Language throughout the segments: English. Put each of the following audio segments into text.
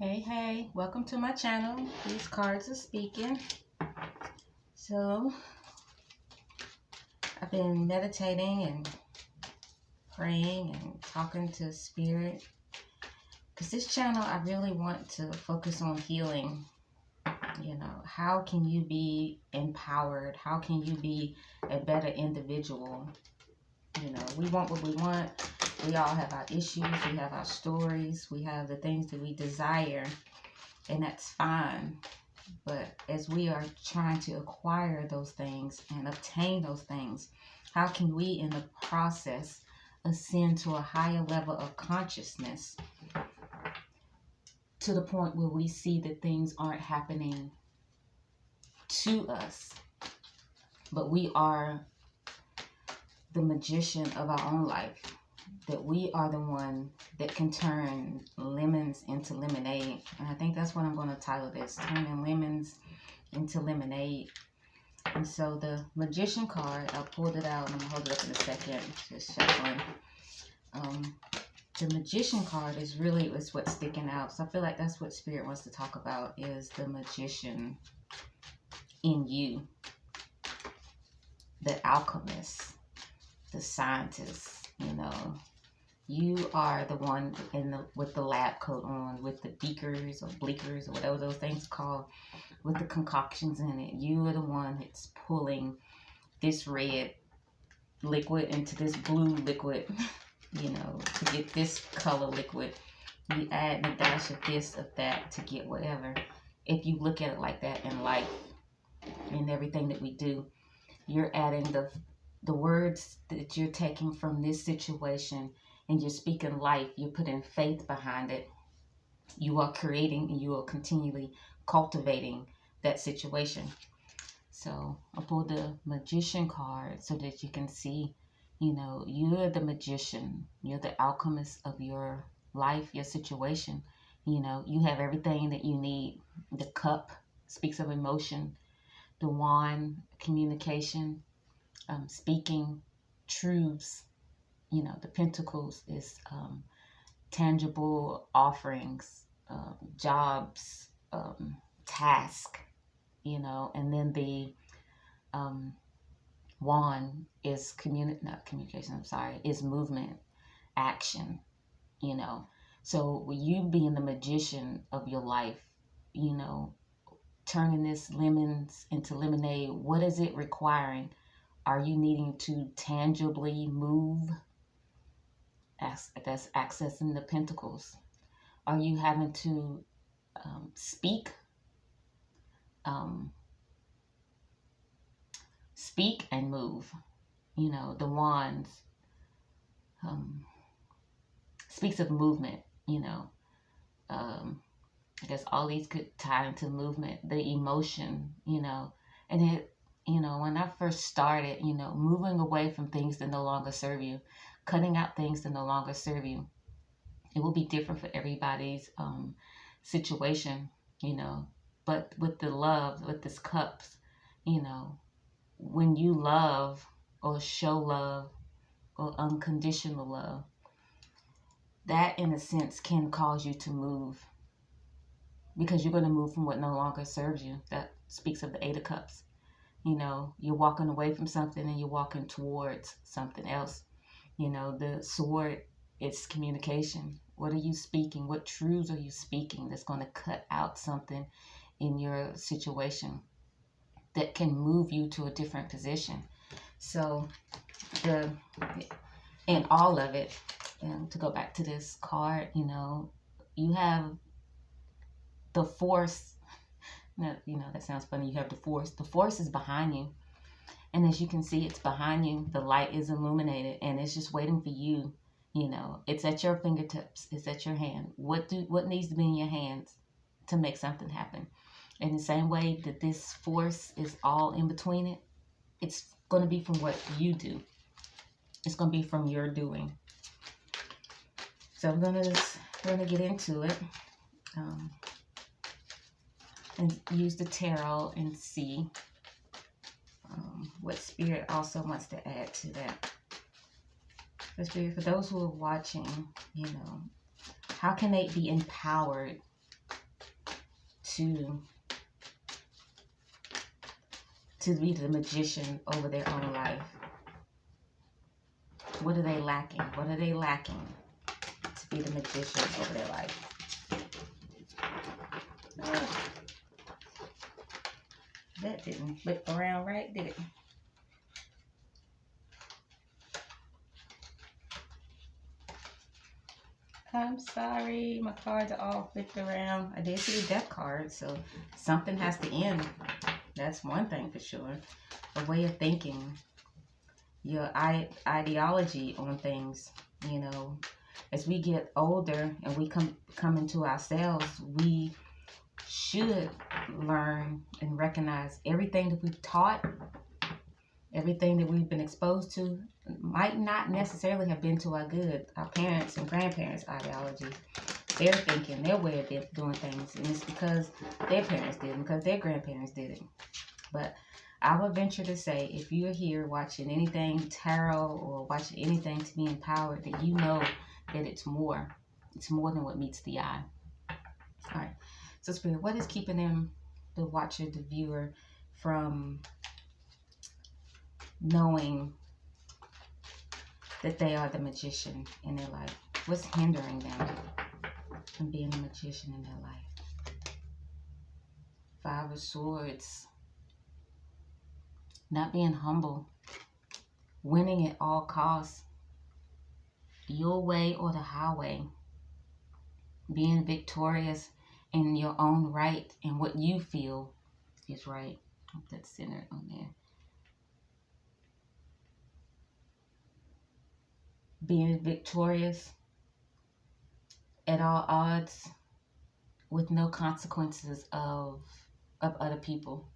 Hey, welcome to my channel. These cards are speaking. So, I've been meditating and praying and talking to Spirit. Because this channel, I really want to focus on healing. You know, how can you be empowered? How can you be a better individual? You know, we want what we want. We all have our issues. We have our stories. We have the things that we desire. And that's fine. But as we are trying to acquire those things and obtain those things, how can we in the process ascend to a higher level of consciousness to the point where we see that things aren't happening to us, but we are the magician of our own life, that we are the one that can turn lemons into lemonade. And I think that's what I'm going to title this, Turning Lemons into Lemonade. And so the Magician card, I pulled it out and I'm going to hold it up in a second, just shuffling. The Magician card is what's sticking out. So I feel like that's what Spirit wants to talk about, is the magician in you, the alchemist, the scientist. You know, you are the one with the lab coat on, with the beakers or bleakers or whatever those things are called, with the concoctions in it. You are the one that's pulling this red liquid into this blue liquid, you know, to get this color liquid. You add a dash of this, of that to get whatever. If you look at it like that in life, in everything that we do, you're adding the words that you're taking from this situation, and you're speaking life. You're putting faith behind it. You are creating and you are continually cultivating that situation. So I pulled the Magician card so that you can see, you know, you're the magician. You're the alchemist of your life, your situation. You know, you have everything that you need. The cup speaks of emotion. The wand, communication, speaking truths. You know, the pentacles is tangible offerings, jobs, task, you know, and then the wand is is movement, action, you know. So you being the magician of your life, you know, turning this lemons into lemonade, what is it requiring? Are you needing to tangibly move? That's accessing the pentacles. Are you having to speak and move? You know, the wands speaks of movement. You know, I guess all these could tie into movement, the emotion. You know, and it, you know, when I first started, you know, moving away from things that no longer serve you, cutting out things that no longer serve you. It will be different for everybody's situation, you know. But with the love, with this cups, you know, when you love or show love or unconditional love, that in a sense can cause you to move, because you're going to move from what no longer serves you. That speaks of the Eight of Cups. You know, you're walking away from something and you're walking towards something else. You know, the sword is communication. What are you speaking? What truths are you speaking that's going to cut out something in your situation that can move you to a different position? So in all of it, and to go back to this card, you know, you have the force. You know, that sounds funny. You have the force. The force is behind you. And as you can see, it's behind you. The light is illuminated and it's just waiting for you. You know, it's at your fingertips. It's at your hand. What needs to be in your hands to make something happen? In the same way that this force is all in between it, it's going to be from what you do. It's going to be from your doing. So I'm going to get into it. And use the tarot and see what Spirit also wants to add to that. For Spirit, for those who are watching, you know, how can they be empowered to be the magician over their own life. What are they lacking? What are they lacking to be the magician over their life? That didn't flip around right, did it? I'm sorry, my cards are all flipped around. I did see the death card, so something has to end. That's one thing for sure. A way of thinking, your ideology on things, you know. As we get older and we come into ourselves, we should learn and recognize everything that we've taught, everything that we've been exposed to might not necessarily have been to our good. Our parents and grandparents' ideologies, their thinking, their way of doing things, and it's because their parents did it, because their grandparents did it. But I would venture to say, if you're here watching anything tarot or watching anything to be empowered, that you know that it's more than what meets the eye. All right. So Spirit, what is keeping them, the watcher, the viewer, from knowing that they are the magician in their life? What's hindering them from being a magician in their life? 5 of Swords. Not being humble. Winning at all costs. Your way or the highway. Being victorious in your own right and what you feel is right. I hope that's centered on there. Being victorious at all odds with no consequences of other people.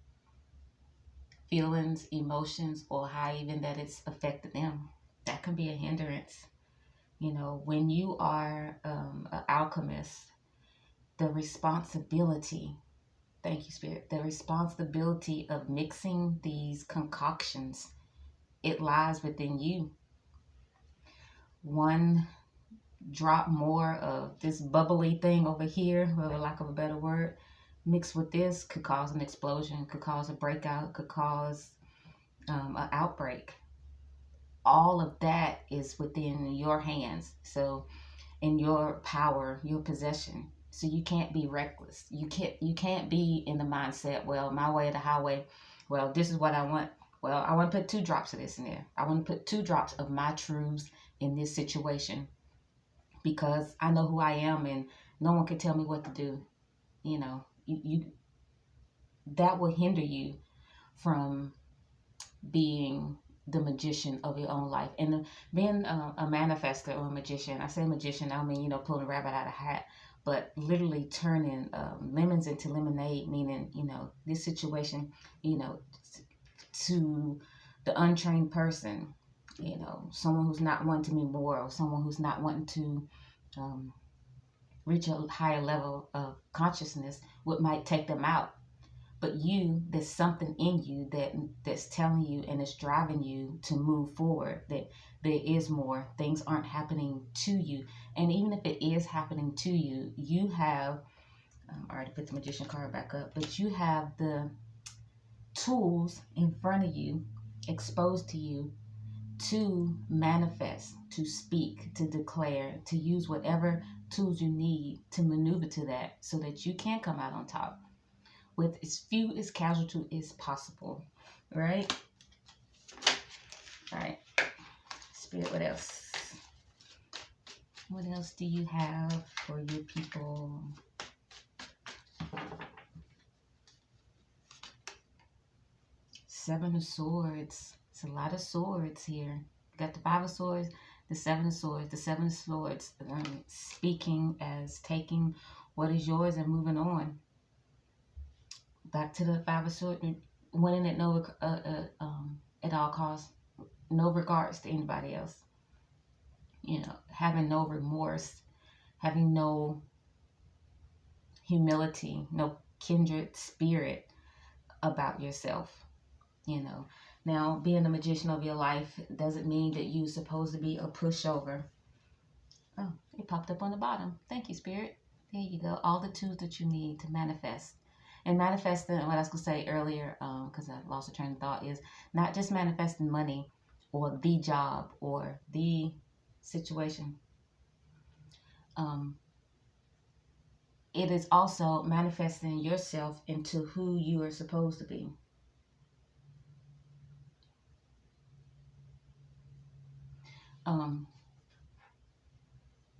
Feelings, emotions, or how even that it's affected them. That can be a hindrance. You know, when you are an alchemist, the responsibility, thank you, Spirit, the responsibility of mixing these concoctions, it lies within you. One drop more of this bubbly thing over here, for lack of a better word, mixed with this could cause an explosion, could cause a breakout, could cause an outbreak. All of that is within your hands. So in your power, your possession. So you can't be reckless. You can't be in the mindset, well, my way or the highway. Well, this is what I want. Well, I want to put 2 drops of this in there. I want to put 2 drops of my truths in this situation because I know who I am and no one can tell me what to do. You know, you that will hinder you from being the magician of your own life. And being a manifester or a magician, I say magician, I don't mean, pulling a rabbit out of a hat, but literally turning lemons into lemonade, meaning, this situation, to the untrained person, someone who's not wanting to be more, or someone who's not wanting to reach a higher level of consciousness, what might take them out. But there's something in you that's telling you and it's driving you to move forward, that there is more. Things aren't happening to you. And even if it is happening to you, you have, I already put the magician card back up, but you have the tools in front of you, exposed to you, to manifest, to speak, to declare, to use whatever tools you need to maneuver to that so that you can come out on top with as few as casualty as possible, right? All right, Spirit, what else? What else do you have for your people? Seven of Swords. It's a lot of swords here. You got the 5 of Swords, the 7 of Swords. The 7 of Swords, speaking as taking what is yours and moving on. Back to the 5 of Swords, winning at at all costs, no regards to anybody else. Having no remorse, having no humility, no kindred spirit about yourself. Now being a magician of your life doesn't mean that you're supposed to be a pushover. Oh, it popped up on the bottom. Thank you, Spirit. There you go. All the tools that you need to manifest. And manifesting, what I was going to say earlier, because I lost the train of thought, is not just manifesting money or the job or the situation. It is also manifesting yourself into who you are supposed to be.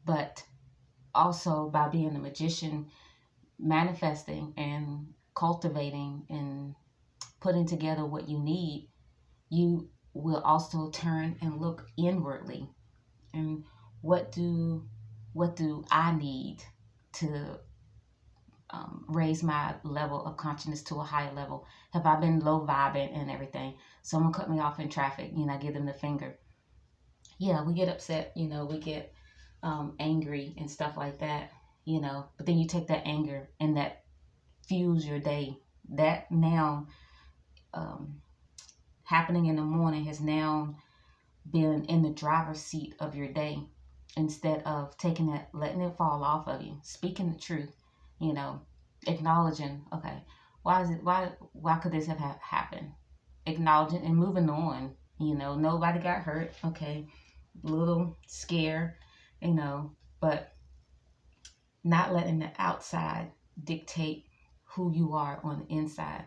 But also by being a magician, manifesting and cultivating and putting together what you need, you will also turn and look inwardly. And what do I need to raise my level of consciousness to a higher level? Have I been low vibing and everything? Someone cut me off in traffic, I give them the finger. Yeah, we get upset, we get angry and stuff like that, but then you take that anger and that fuels your day. That now happening in the morning has now been in the driver's seat of your day, instead of taking it, letting it fall off of you, speaking the truth, acknowledging, okay, why could this have happened? Acknowledging and moving on. Nobody got hurt. Okay, little scare, but not letting the outside dictate who you are on the inside.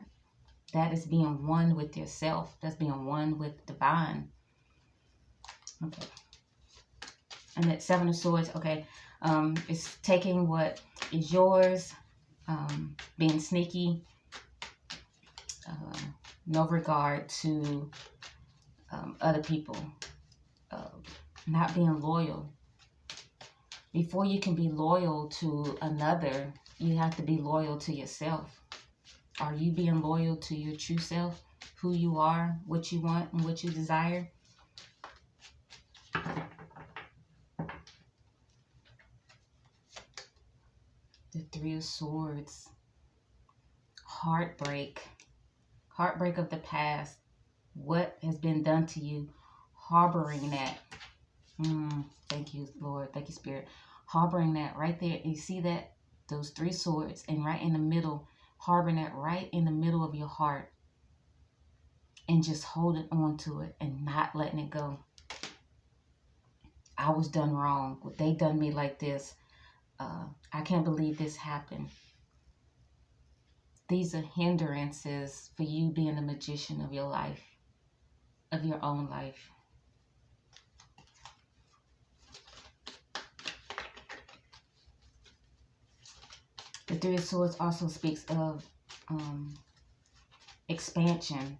That is being one with yourself. That's being one with divine. Okay. And that Seven of Swords, okay, it's taking what is yours, being sneaky, no regard to other people, not being loyal. Before you can be loyal to another, you have to be loyal to yourself. Are you being loyal to your true self, who you are, what you want, and what you desire? The Three of Swords. Heartbreak. Heartbreak of the past. What has been done to you? Harboring that. Thank you, Lord. Thank you, Spirit. Harboring that right there. You see that? Those three swords. And right in the middle. Harboring that right in the middle of your heart. And just holding on to it and not letting it go. I was done wrong. They done me like this. I can't believe this happened. These are hindrances for you being the magician of your life, of your own life. The Three of Swords also speaks of expansion,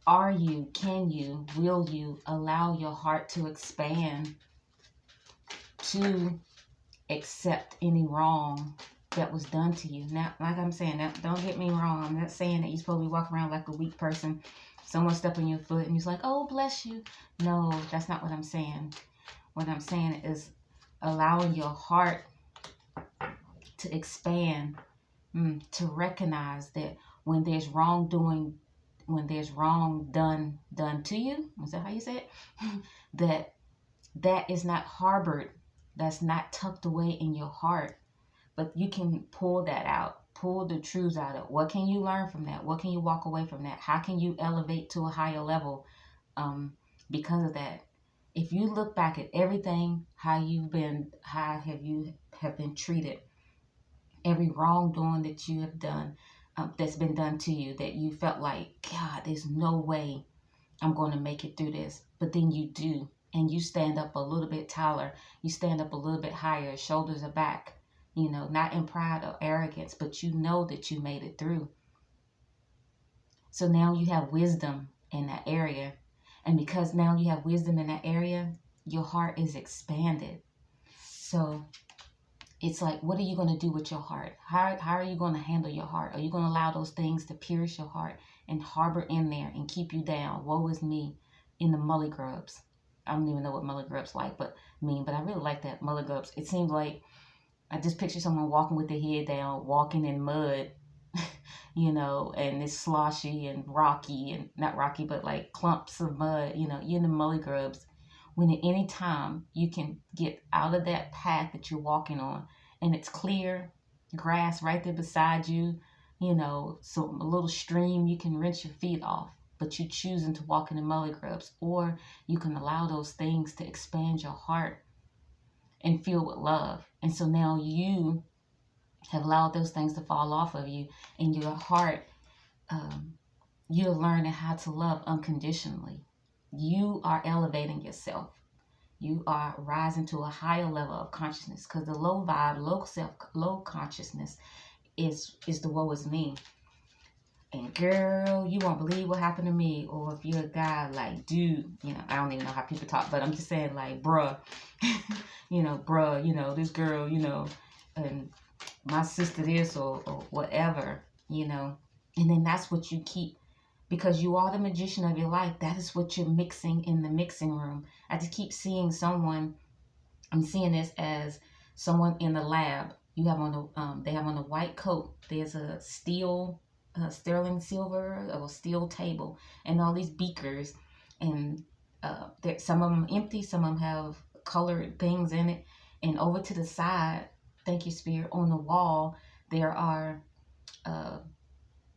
Are you, can you, will you allow your heart to expand to accept any wrong that was done to you? Now, like I'm saying, now, don't get me wrong. I'm not saying that you're supposed to be walking around like a weak person. Someone step on your foot and you're like, oh, bless you. No, that's not what I'm saying. What I'm saying is allowing your heart to expand, to recognize that when there's wrongdoing, when there's wrong done to you, is that how you say it? that is not harbored, that's not tucked away in your heart, but you can pull that out, pull the truths out of it. What can you learn from that? What can you walk away from that? How can you elevate to a higher level because of that? If you look back at everything, how you have been treated, every wrongdoing that you have done, that's been done to you, that you felt like, God, there's no way I'm going to make it through this. But then you do, and you stand up a little bit taller. You stand up a little bit higher, shoulders are back, not in pride or arrogance, but you know that you made it through. So now you have wisdom in that area. And because now you have wisdom in that area, your heart is expanded. So it's like, what are you going to do with your heart? How are you going to handle your heart? Are you going to allow those things to pierce your heart and harbor in there and keep you down? Woe is me in the mully grubs. I don't even know what mully grubs but I really like that mully grubs. It seems like I just picture someone walking with their head down, walking in mud, and it's sloshy and rocky, and not rocky, but like clumps of mud, you're in the mully grubs. When at any time you can get out of that path that you're walking on and it's clear grass right there beside you, so a little stream you can rinse your feet off, but you choosing to walk in the muddy grubs, or you can allow those things to expand your heart and fill with love. And so now you have allowed those things to fall off of you, and your heart, um, you're learning how to love unconditionally. You are elevating yourself. You are rising to a higher level of consciousness, because the low vibe, low consciousness is the woe is me. And girl, you won't believe what happened to me. Or if you're a guy, like, dude, I don't even know how people talk, but I'm just saying, like, bruh, bruh, this girl, and my sister this, or whatever, and then that's what you keep, because you are the magician of your life. That is what you're mixing in the mixing room. I just keep seeing someone. I'm seeing this as someone in the lab. You have on they have on a white coat. There's a sterling silver or steel table, and all these beakers, and some of them empty, some of them have colored things in it, and over to the side, thank you, Spirit, on the wall there are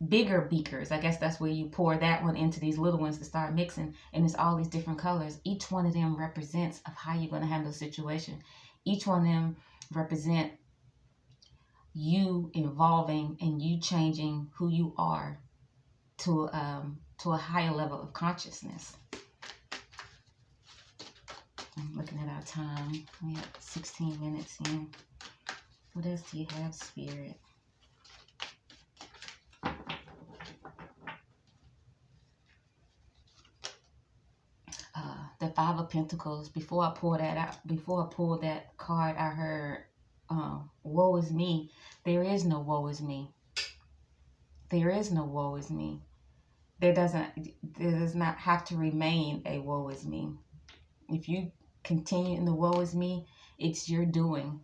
bigger beakers. I guess that's where you pour that one into these little ones to start mixing, and it's all these different colors. Each one of them represents of how you're going to handle the situation. Each one of them represent you evolving and you changing who you are to a higher level of consciousness. I'm looking at our time. We have 16 minutes in. What else do you have, Spirit? The Five of Pentacles. Before I pulled that card, I heard, woe is me. There is no woe is me. There is no woe is me. There does not have to remain a woe is me. If you continue in the woe is me, it's your doing.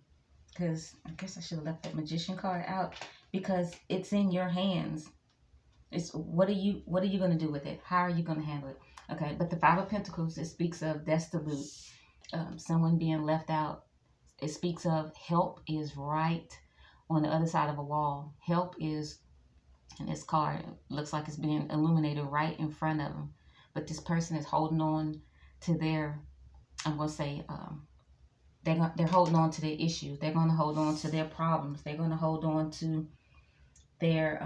Because I guess I should have left that Magician card out, because it's in your hands. It's what are you going to do with it? How are you going to handle it? Okay, but the Five of Pentacles, it speaks of desolate, someone being left out. It speaks of help is right on the other side of a wall. Help is, and this card looks like it's being illuminated right in front of them. But this person is holding on to their, I'm going to say, they're holding on to their issues. They're going to hold on to their problems. They're going to hold on to their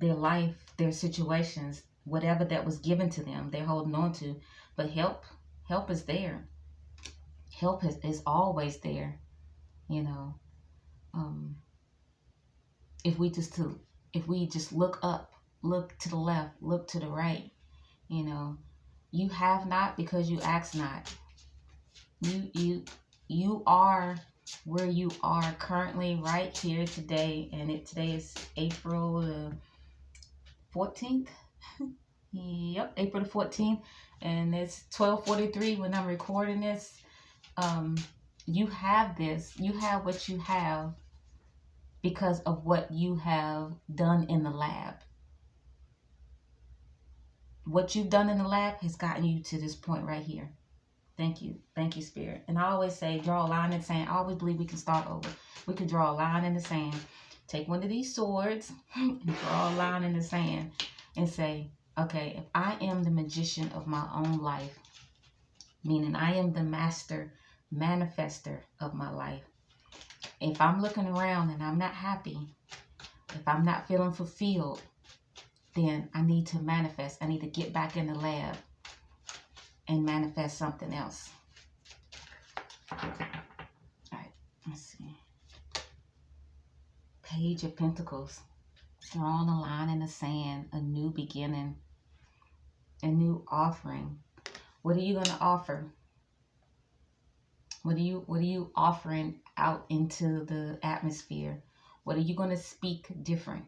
life, their situations, whatever that was given to them, they're holding on to. But help is there. Help is always there. If we just look up, look to the left, look to the right, you have not because you ask not. You are where you are currently right here today, and today is April the 14th. Yep, April the 14th, and it's 12:43 when I'm recording this. You have this. You have what you have because of what you have done in the lab. What you've done in the lab has gotten you to this point right here. Thank you, Spirit. And I always say, draw a line in the sand. I always believe we can start over. We can draw a line in the sand. Take one of these swords and draw a line in the sand and say, okay, if I am the magician of my own life, meaning I am the master manifester of my life. If I'm looking around and I'm not happy, if I'm not feeling fulfilled, then I need to manifest. I need to get back in the lab and manifest something else. All right, let's see. Page of Pentacles. Drawing a line in the sand, a new beginning, a new offering. What are you going to offer? What are you offering out into the atmosphere? What are you going to speak different?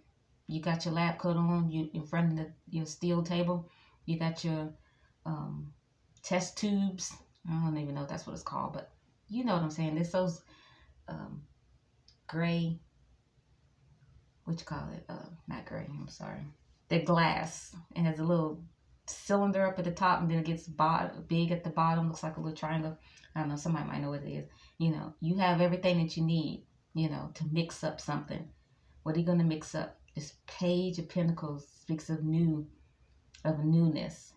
You got your lab coat on, you in front of your steel table. You got your test tubes. I don't even know if that's what it's called, but you know what I'm saying. There's those gray, what you call it? Not gray, I'm sorry. They're glass. It has a little cylinder up at the top, and then it gets big at the bottom, looks like a little triangle. I don't know, somebody might know what it is. You have everything that you need, to mix up something. What are you going to mix up? This Page of Pentacles speaks of newness,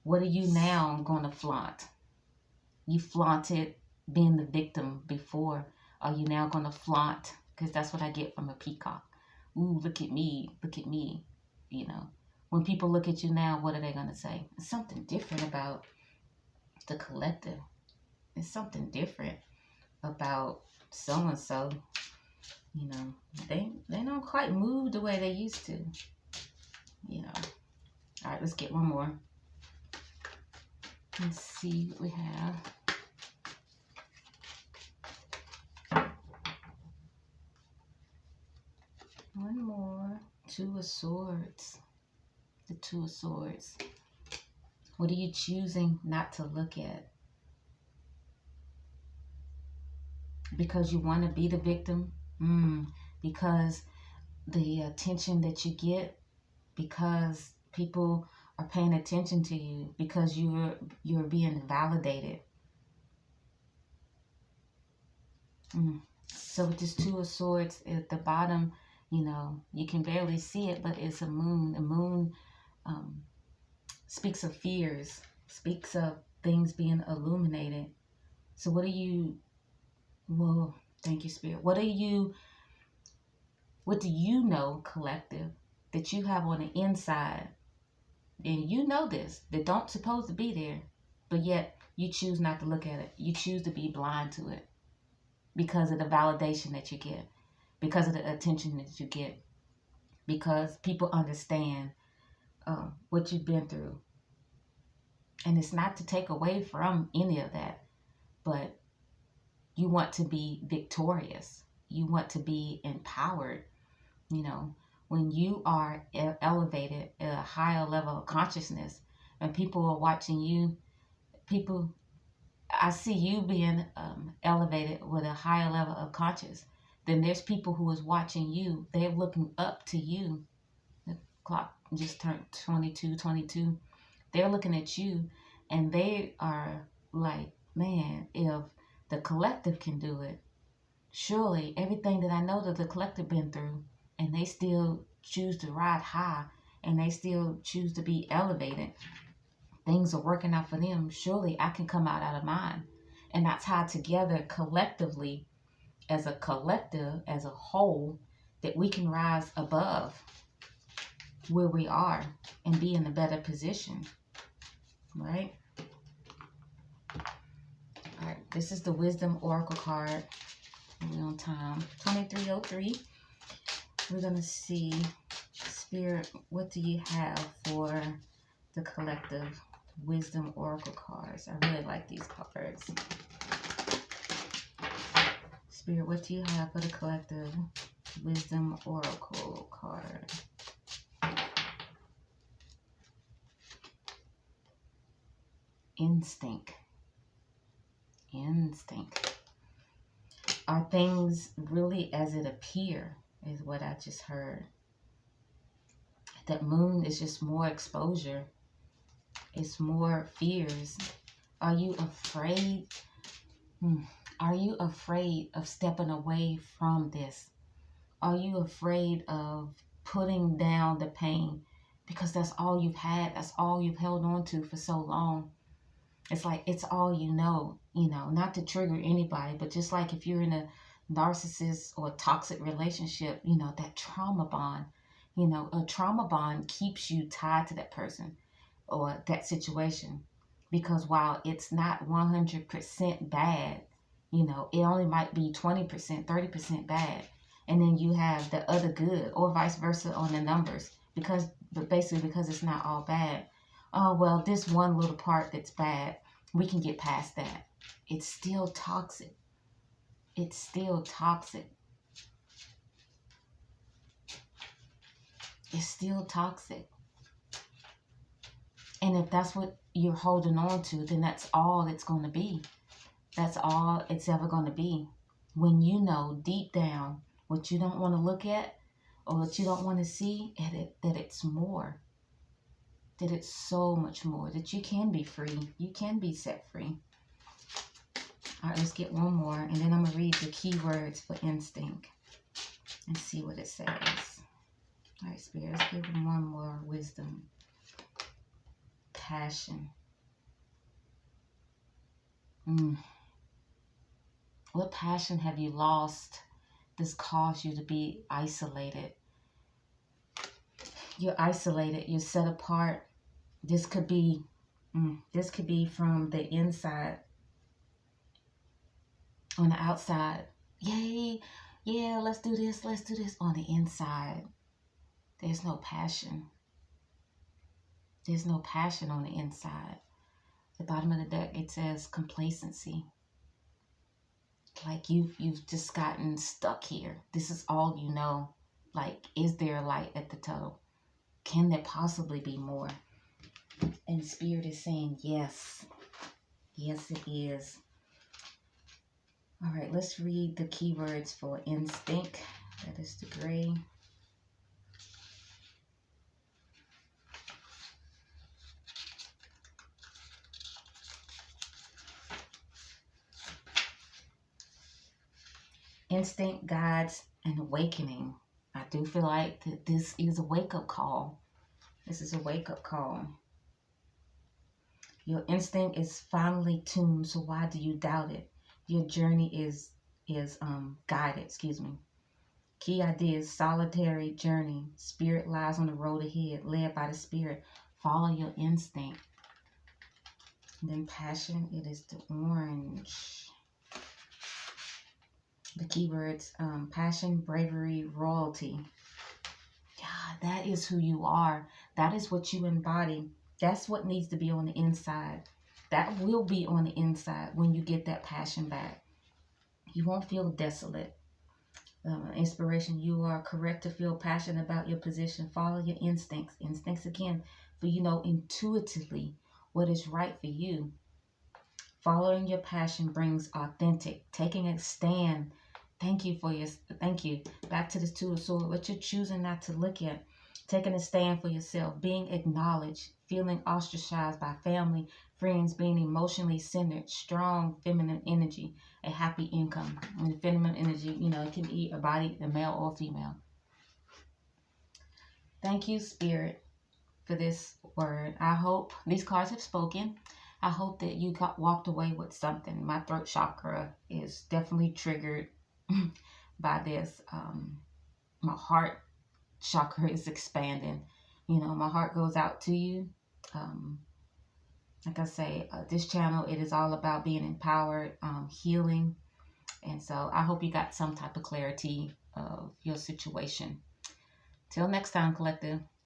what are you now going to flaunt? You flaunted being the victim before. Are you now going to flaunt? Because that's what I get from a peacock. Ooh, look at me. Look at me. When people look at you now, what are they going to say? It's something different about the collective. It's something different about so-and-so. They don't quite move the way they used to. All right, let's get one more. Let's see what we have. One more. Two of Swords. The Two of Swords. What are you choosing not to look at? Because you want to be the victim? Because the attention that you get, because people are paying attention to you, because you're being validated. So with this Two of Swords at the bottom, you can barely see it, but it's a moon. The moon speaks of fears, speaks of things being illuminated. So what are you, well, thank you, Spirit. What do you know, collective, that you have on the inside? And you know this, that don't supposed to be there, but yet you choose not to look at it. You choose to be blind to it because of the validation that you get, because of the attention that you get, because people understand what you've been through. And it's not to take away from any of that, but you want to be victorious. You want to be empowered. When you are elevated at a higher level of consciousness, and people are watching you, I see you being elevated with a higher level of conscious. Then there's people who is watching you. They're looking up to you. The clock just turned 22. They're looking at you, and they are like, man, if the collective can do it, surely everything that I know that the collective been through, and they still choose to ride high, and they still choose to be elevated, things are working out for them. Surely I can come out of mine. And that's how together, collectively, as a collective, as a whole, that we can rise above where we are and be in a better position. Right? All right, this is the Wisdom Oracle card. We're on time. 2303. We're going to see, Spirit, what do you have for the collective Wisdom Oracle cards? I really like these cards. Spirit, what do you have for the collective Wisdom Oracle card? Instinct. Are things really as it appear, is what I just heard. That moon is just more exposure. It's more fears. Are you afraid? Are you afraid of stepping away from this? Are you afraid of putting down the pain? Because that's all you've had. That's all you've held on to for so long. It's like it's all you know, not to trigger anybody, but just like if you're in a narcissist or a toxic relationship, that trauma bond, a trauma bond keeps you tied to that person or that situation. Because while it's not 100% bad, it only might be 20%, 30% bad. And then you have the other good, or vice versa on the numbers. But basically because it's not all bad. Oh, well, this one little part that's bad, we can get past that. It's still toxic. It's still toxic. It's still toxic. And if that's what you're holding on to, then that's all it's going to be. That's all it's ever going to be. When you know deep down what you don't want to look at or what you don't want to see, that it's more. that it's so much more, that you can be free. You can be set free. All right, let's get one more, and then I'm going to read the keywords for instinct and see what it says. All right, Spirit, let's give them one more. Wisdom. Passion. What passion have you lost that's caused you to be isolated? You're isolated. You're set apart. This could be from the inside. On the outside, yay, yeah, let's do this. On the inside, there's no passion. There's no passion on the inside. The bottom of the deck, it says complacency. Like you've just gotten stuck here. This is all you know. Like, is there a light at the tunnel? Can there possibly be more? And Spirit is saying yes. Yes, it is. All right, let's read the keywords for instinct. That is the gray. Instinct, guides, and awakening. I do feel like that this is a wake-up call. This is a wake-up call. Your instinct is finally tuned, so why do you doubt it? Your journey is guided, Key ideas, solitary journey. Spirit lies on the road ahead, led by the Spirit. Follow your instinct. And then passion, it is the orange. The keywords, passion, bravery, royalty. Yeah, that is who you are. That is what you embody. That's what needs to be on the inside. That will be on the inside when you get that passion back. You won't feel desolate. Inspiration, you are correct to feel passionate about your position. Follow your instincts. Instincts again, for you know intuitively what is right for you. Following your passion brings authentic, taking a stand. Thank you. Back to this Two of Swords, what you're choosing not to look at. Taking a stand for yourself, being acknowledged, feeling ostracized by family, friends, being emotionally centered, strong feminine energy, a happy income. And feminine energy, it can be a body, a male or female. Thank you, Spirit, for this word. I hope these cards have spoken. I hope that you walked away with something. My throat chakra is definitely triggered by this. My heart chakra is expanding. My heart goes out to you. Like I say, this channel, it is all about being empowered, healing. And so I hope you got some type of clarity of your situation. Till next time, collective.